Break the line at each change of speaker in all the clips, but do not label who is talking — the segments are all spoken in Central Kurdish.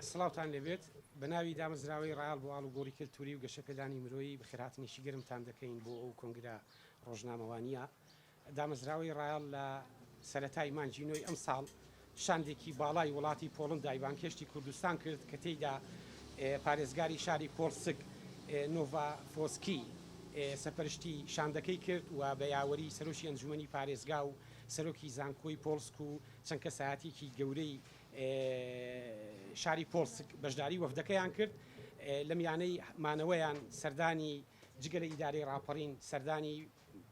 سڵاوتان لێبێت بەناوی دامەزراوەی ڕال بۆڵ و گۆری کللتوری و گەشەپێدانی مرۆیی بەخێراتنیشی گرمتان دەکەین بۆ ئەو کنگرە ڕۆژنامەوانیە. دامەزراوەی ڕال لە سەرەتای مانجینۆی ئەم ساڵ شاندێکی باڵای وڵاتی پۆڵند دایبانکێشتی کوردستان کرد کە تێیدا پارێزگاری شاری پۆلسک نۆڤا فۆسکی سەپەرشتی شاندەکەی کرد و بە یاوەری سەرۆشی ئەنجومەنی پارێزگا و سەرۆکی زانکۆی پۆلسک و چەند کەسایەتێکی گەورەی شاری پۆلسک بەشداری وەفدەکەیان کرد. لە میانەی مانەوەیان سەردانی جگە لە ئیدارەی ڕاپەڕین سەردانی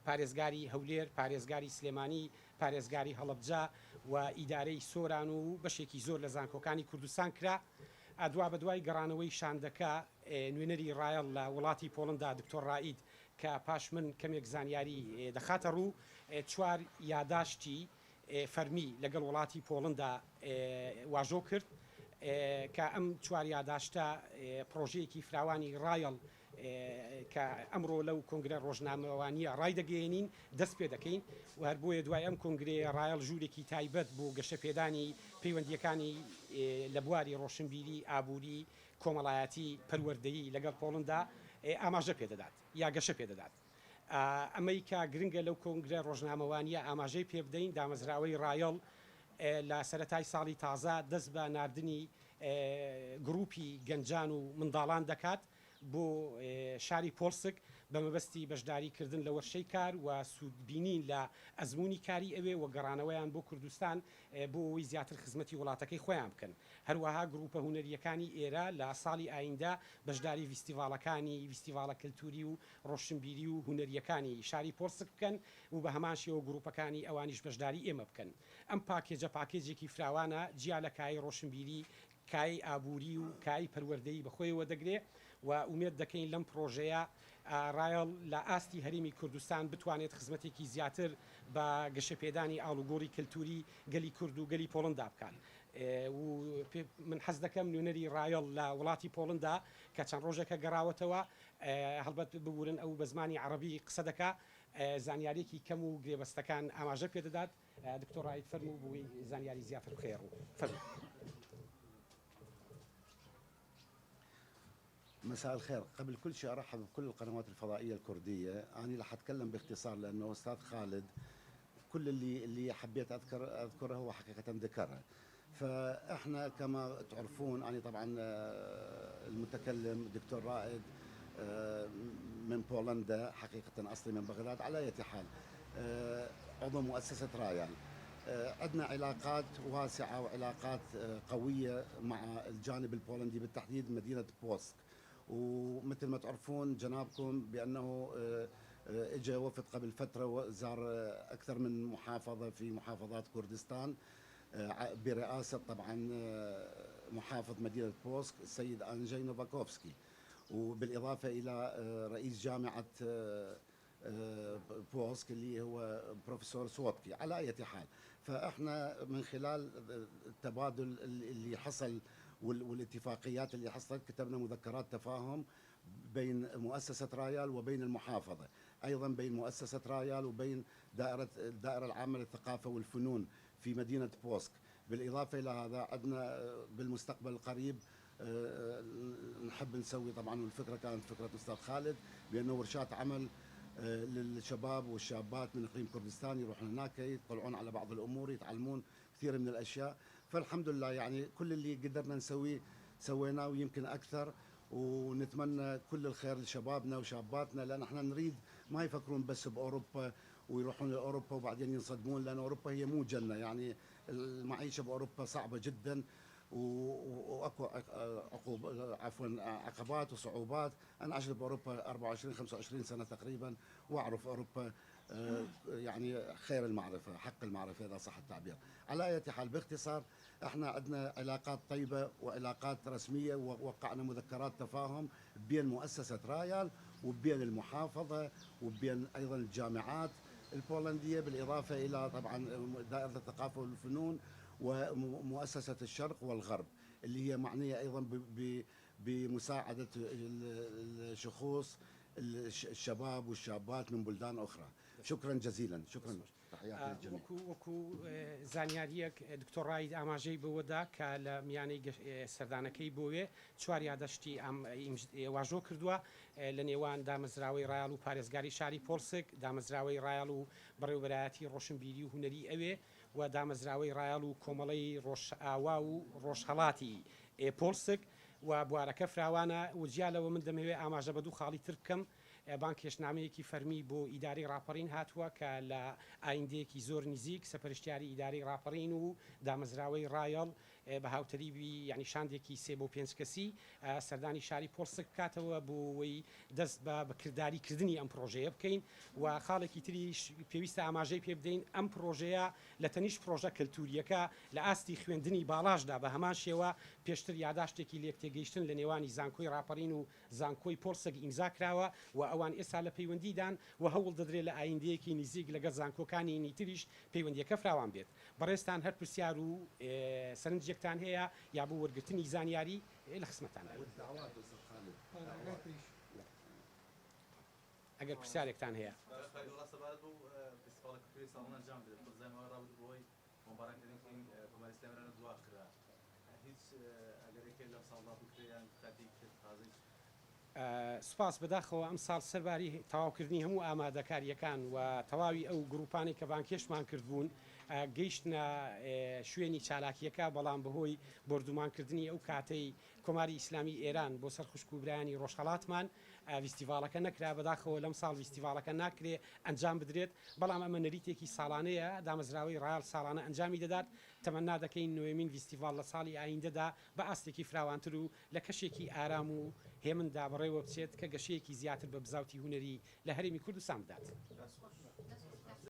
پارێزگاری هەولێر، پارێزگاری سلێمانی، پارێزگاری هەڵەبجا و ئیدارەی سۆران و بەشێکی زۆر لە زانکۆکانی کوردستان کرا. ئادوا بە دوای گەڕانەوەی شاندەکە نوێنەری ڕایەڵ لە وڵاتی پۆڵندا دکتۆر ڕائید کە پاش من کەمێک زانیاری دەخاتە ڕوو چوار یاداشتی فەرمی لەگەڵ وڵاتی پۆڵندا واژۆ کرد کە ئەم چوار یاداشتە پرۆژەیەکی فراوانی ڕایەڵ کە ئەمڕۆ لەو کنگرە ڕۆژنامەوانیە ڕای دەگەێنین دەست پێ دەکەین و هەر بۆیە دوای ئەم کنگرێ ڕایەڵ ژوورێکی تایبەت بۆ گەشەپێدانی پەیوەندیەکانی لە بواری ڕۆشنبیری ئابووری کۆمەڵایەتی پەروەردەیی لەگەڵ پۆڵندا ئاماژە پێدەدات یا گەشە پێدەدات. ئەمەی کە گرنگە لەو کنگرە ڕۆژنامەوانیە ئاماژەی پێ بدەین دامەزراوەی ڕایەڵ لە سەرەتای ساڵی تازە دەست بە ناردنی گروپی گەنجان و منداڵان دەکات بۆ شاری پۆلسک بە مەبەستی بەشداریکردن لە وەرشەی کار و سوودبینین لە ئەزمموی کاری ئەوێ و گەڕانەوەیان بۆ کوردستان بۆ ئەوەی زیاتر خزمەتی وڵاتەکەی خۆیان بکەن. هەروەها گروپە هونەریەکانی ئێرە لە ساڵی ئایندا بەشداری ویستیڤالە کللتوری و ڕۆشنبیری و هونەریەکانی شاری پۆلسک بکەن و بە هەمان شێوە گروپەکانی ئەوانیش بەشداری ئێمە بکەن. ئەم پاکێجێکی فراوانە جیا لە کای ڕۆشنبیری، کای ئابووری و کای پەروەردەیی بەخۆیەوە دەگرێت و ئومێد دەکەین لەم پرۆژەیە ڕایەڵ لە ئاستی هەرێمی کوردستان بتوانێت خزمەتێکی زیاتر بە گەشەپێدانی ئاڵوگۆڕی کللتوری گەلی کورد و گەلی پۆڵندا بکات. من حەز دەکەم نوێنەری ڕایەڵ لە وڵاتی پۆڵندا کە چەند ڕۆژێکە گەڕاوەتەوە هەڵبەت ببورن ئەو بە زمانی عەرەبی قسە دەکا زانیارێکی کەم و گرێبەستەکان ئاماژە پێدەدات. دکتۆر ڕائید فەرموو بووی زانیاری زیاتر بخێڕ و فەرموو.
مساء الخير. قبل كل شيء ارحب بكل القنوات الفضائيه الكرديه. انا رح اتكلم باختصار لانه استاذ خالد كل اللي حبيت اذكره هو حقيقه ذكرها. فاحنا كما تعرفون انا طبعا المتكلم دكتور رائد من بولندا، حقيقه اصلي من بغداد. على اي حال عضو مؤسسه رايال. عندنا علاقات واسعه وعلاقات قويه مع الجانب البولندي بالتحديد مدينه بوسك. ومثل ما تعرفون جنابكم بأنه اجى وفد قبل فترة وزار أكثر من محافظة في محافظات كردستان برئاسة طبعا محافظ مدينة بوسك السيد أنجي نوفاكوفسكي، وبالإضافة إلى رئيس جامعة بوسك اللي هو بروفيسور سوتكي. على أي حال فإحنا من خلال التبادل اللي حصل والاتفاقيات اللي حصلت كتبنا مذكرات تفاهم بين مؤسسة رايال وبين المحافظة، أيضا بين مؤسسة رايال وبين الدائرة العامة للثقافة والفنون في مدينة بوسك. بالإضافة إلى هذا عندنا بالمستقبل القريب نحب نسوي طبعا، والفكرة كانت فكرة أستاذ خالد، بأنه ورشات عمل للشباب والشابات من إقليم كردستان يروحون هناك يطلعون على بعض الأمور، يتعلمون كثير من الأشياء. فالحمد لله يعني كل اللي قدرنا نسويه سويناه ويمكن أكثر، ونتمنى كل الخير لشبابنا وشاباتنا، لأن احنا نريد ما يفكرون بس بأوروبا ويروحون لأوروبا وبعدين ينصدمون، لأن أوروبا هي مو جنة. يعني المعيشة بأوروبا صعبة جدا واكو عقبات وصعوبات. انا عشت باوروبا 24 25 سنه تقريبا، واعرف اوروبا يعني خير المعرفه، حق المعرفه اذا صح التعبير. على اي حال باختصار احنا عندنا علاقات طيبه وعلاقات رسميه، ووقعنا مذكرات تفاهم بين مؤسسه رايال وبين المحافظه وبين ايضا الجامعات البولنديه، بالاضافه الى طبعا دائره الثقافه والفنون ومؤسسة الشرق والغرب اللي هي معنية أيضا بمساعدة الشخوص الشباب والشابات من بلدان أخرى. شكرا جزيلا. شكرا. تحياتي للجميع.
وەکو زانیاریەک دکتۆڕایی ئاماژەی بەوەدا کە لە میانەی سەردانەکەی بۆوێ چوار یادەشتی واژۆ کردووە لە نێوان دامەزراوەی ڕایال و پارێزگاری شاری پۆلسک، دامەزراوەی ڕایال و بەڕێوەبەرایەتی ڕۆشنبیری و هونەری ئەوێ و دامەزراوەی ڕایال و کۆمەڵەی ڕۆژئاوا و ڕۆژهەڵاتی پۆلسک و بوارەکە فراوانە وجیالەوە من دەمەوێت ئاماژە بە دوو خاڵی تر بکەم. بانکێشنامەیەکی فەرمی بۆ ئیداری ڕاپەڕین هاتووە کە لە ئایندەیەکی زۆر نزیک سەپەرشتیاری ئیداری ڕاپەڕین و دامەزراوەی ڕایەڵ بە هاوتەریبی ینی شاندێکی 3 بۆ 5 کەسی سەردانی شاری پۆلسک بکاتەوە بۆەوەی دەست بە بەکرداریکردنی ئەم پرۆژەیە بکەین و خاڵێکی تریش پێویستە ئاماژەی پێ بدەین ئەم پرۆژەیە لە تەنیش پرۆژە کەلتوریەکە لە ئاستی خوێندنی باڵاشدا بە هەمان شێوە پێشتر یاداشتێکی لێک تێگەیشتن لە نێوانی زانکۆی ڕاپەڕین و زانکۆی پۆلسک ئیمزا کراوە و ئەوان ئێستا لە پەیوەندیدان و هەوڵ دەدرێت لە ئایندەیەکی نزیک لەگەڵ زانکۆکانی نیتریش پەیوەندیەکە فراوان بێت. بەڕێستان هەر پرسیار و سەرنجێکتان هەیە یا بۆ وەرگرتنی زانیاری لە خزمەتاندا ئەگەر پرسیارێکتان هەیە. سوپاس بەداخەوە ئەم ساڵ سەرباری تەواوکردنی هەموو ئامادەکاریەکان و تەواوی ئەو گروپانی کە بانکێشمان کردبوون گەیشتە شوێنی چالاکیەکە بەڵام بەهۆی بردومانکردنی ئەو کاتەی کۆماری ئیسلامی ئێران بۆ سەر خوشکوبرانی ڕۆژهەڵاتمان فیستیڤالەکە نەکرا بەداخەوە لەم ساڵ فیستیڤالەکە ناکرێ ئەنجام بدرێت بەڵام ئەمە نەریتێکی ساڵانەیە دامەزراوەی ڕایال ساڵانە ئەنجامی دەدات تەمەنا دەکەین نوێمین فیستیڤال لە ساڵی ئایندەدا بە ئاستێکی فراوانتر و لە کەشێکی ئارام و هێمندا بەڕێوە بچێت کە گەشەیەکی زیاتر بە بزاوتی هونەری لە هەرێمی کوردستان بدات.